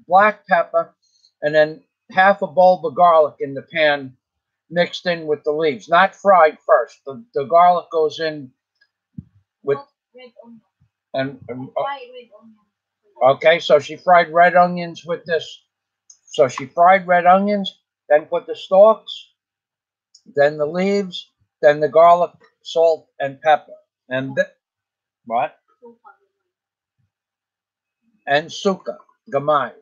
[SPEAKER 1] black pepper, and then half a bulb of garlic in the pan mixed in with the leaves, not fried first. The garlic goes in with
[SPEAKER 2] red onion.
[SPEAKER 1] And
[SPEAKER 2] Fried red onion.
[SPEAKER 1] okay, so she fried red onions with this. So she fried red onions, then put the stalks, then the leaves, then the garlic, salt, and pepper, and what? And suka, gamai,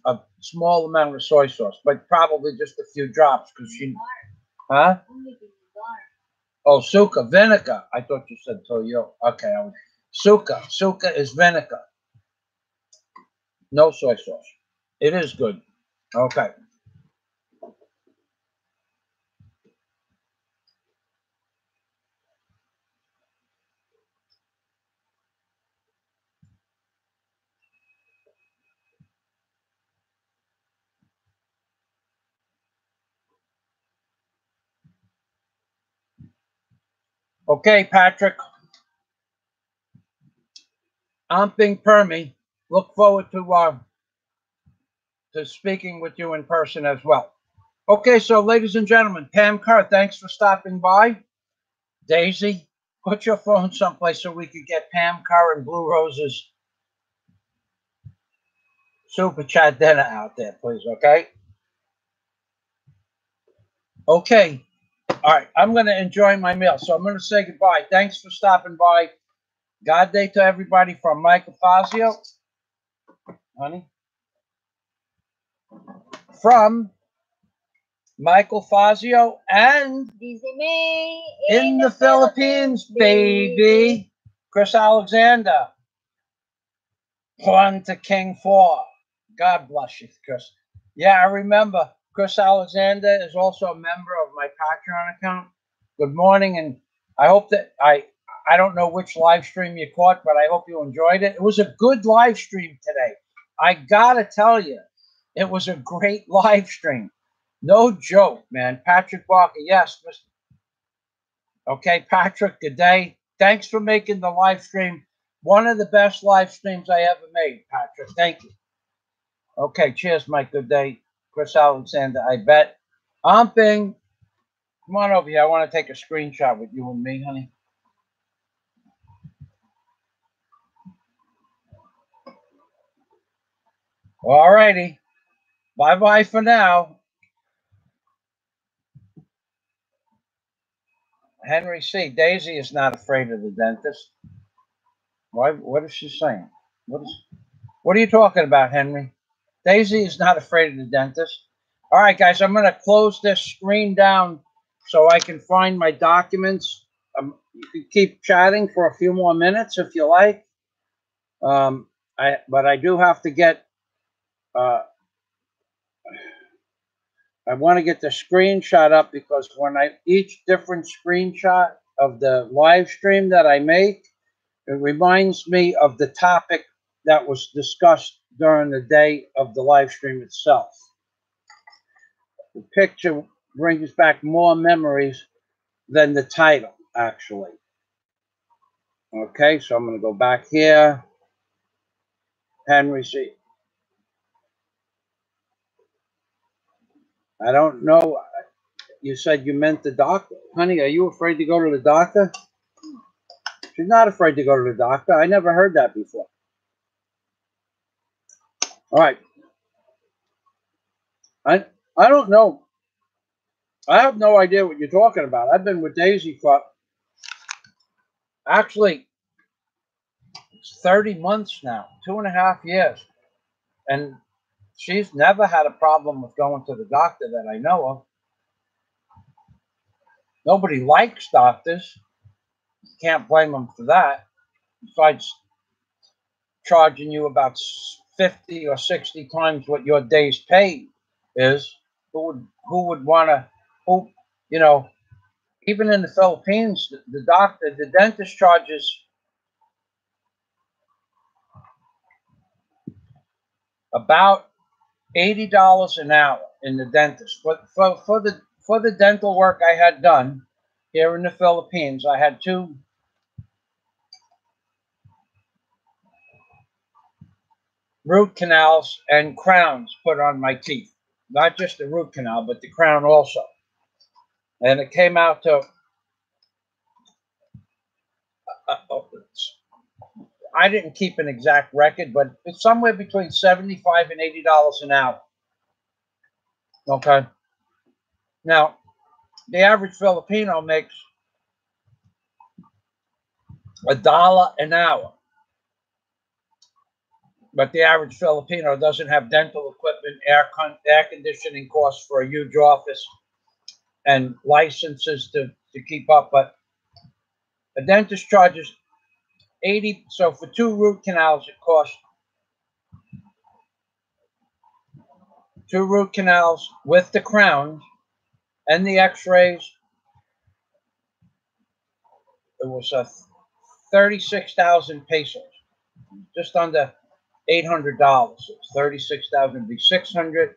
[SPEAKER 1] a small amount of soy sauce, but probably just a few drops because she. Huh? Oh, suka, vinegar. I thought you said toyo. Okay, suka. Suka is vinegar. No soy sauce. It is good. Okay. Okay, Patrick. Amping Permi. Look forward to speaking with you in person as well. Okay, so ladies and gentlemen, Pam Carr, thanks for stopping by. Daisy, Put your phone someplace so we could get Pam Curran Blue Rose's super chat dinner out there, please, okay? Okay. All right. I'm going to enjoy my meal. So I'm going to say goodbye. Thanks for stopping by. God day to everybody from Michael Fazio. Honey? From Michael Fazio and
[SPEAKER 2] Dizzy May
[SPEAKER 1] in the Philippines, baby. Chris Alexander. One to King 4. God bless you, Chris. Yeah, I remember. Chris Alexander is also a member of my Patreon account. Good morning, and I hope that I don't know which live stream you caught, but I hope you enjoyed it. It was a good live stream today. I gotta tell you, it was a great live stream. No joke, man. Patrick Barker, yes, Mr. Okay, Patrick, good day. Thanks for making the live stream one of the best live streams I ever made, Patrick. Thank you. Okay, cheers, Mike. Good day. Chris Alexander, I bet. Bing. Come on over here. I want to take a screenshot with you and me, honey. All righty. Bye-bye for now. Henry C. Daisy is not afraid of the dentist. Why? What is she saying? What are you talking about, Henry? Daisy is not afraid of the dentist. All right, guys, I'm going to close this screen down so I can find my documents. You can keep chatting for a few more minutes if you like. But I do have to get, I want to get the screenshot up because when each different screenshot of the live stream that I make, it reminds me of the topic that was discussed during the day of the live stream itself. The picture brings back more memories than the title, actually. Okay, so I'm going to go back here. Henry C. I don't know. You said you meant the doctor. Honey, are you afraid to go to the doctor? She's not afraid to go to the doctor. I never heard that before. All right. I don't know. I have no idea what you're talking about. I've been with Daisy for actually 30 months now, 2.5 years. And she's never had a problem with going to the doctor that I know of. Nobody likes doctors. You can't blame them for that. Besides charging you about 50 or 60 times what your day's pay is, who would want to, you know, even in the Philippines, the dentist charges about $80 an hour in the dentist. But for the dental work I had done here in the Philippines, I had 2 root canals and crowns put on my teeth. Not just the root canal, but the crown also. And it came out to, I didn't keep an exact record, but it's somewhere between $75 and $80 an hour. Okay. Now, the average Filipino makes $1 an hour. But the average Filipino doesn't have dental equipment, air conditioning costs for a huge office, and licenses to keep up. But a dentist charges 80. So for 2 root canals, it costs 2 root canals with the crown and the X-rays. It was 36,000 pesos, just under $800. It's 36,000 be 600,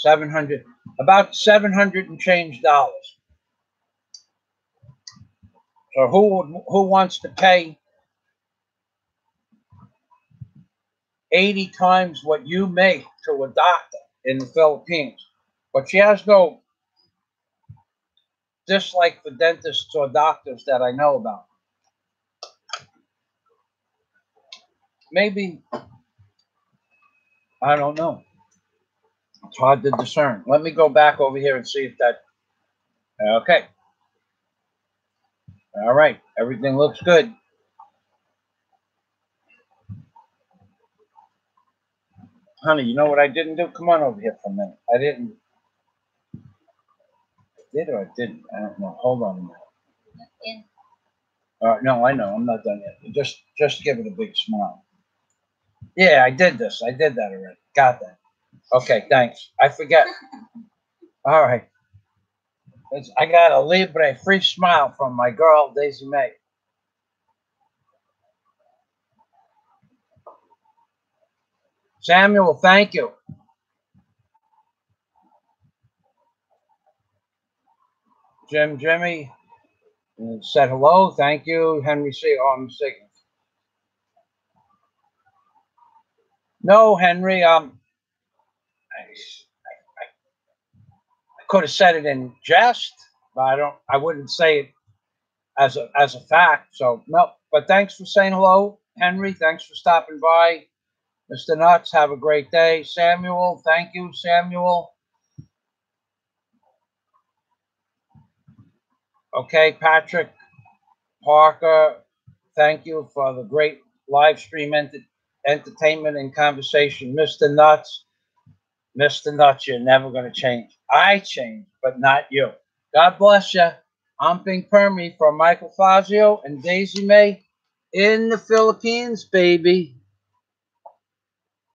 [SPEAKER 1] 700, about 700 and change dollars. So who wants to pay 80 times what you make to a doctor in the Philippines? But she has no dislike for dentists or doctors that I know about. Maybe, I don't know. It's hard to discern. Let me go back over here and see if that, okay. All right, everything looks good. Honey, you know what I didn't do? Come on over here for a minute. I didn't. I did or I didn't? I don't know. Hold on a minute.
[SPEAKER 2] In.
[SPEAKER 1] No, I know. I'm not done yet. Just give it a big smile. Yeah, I did this. I did that already. Got that. Okay, thanks. I forget. All right. I got a Libre free smile from my girl, Daisy May. Samuel, thank you. Jimmy said hello. Thank you. Henry C. Oh, I'm sick. No, Henry. I could have said it in jest, but I wouldn't say it as a fact. So no. But thanks for saying hello, Henry. Thanks for stopping by. Mr. Nuts, have a great day. Samuel, thank you, Samuel. Okay, Patrick Parker, thank you for the great live stream entertainment and conversation. Mr. Nuts, you're never going to change. I change, but not you. God bless you. I'm Pink Permy from Michael Fazio and Daisy May in the Philippines, baby.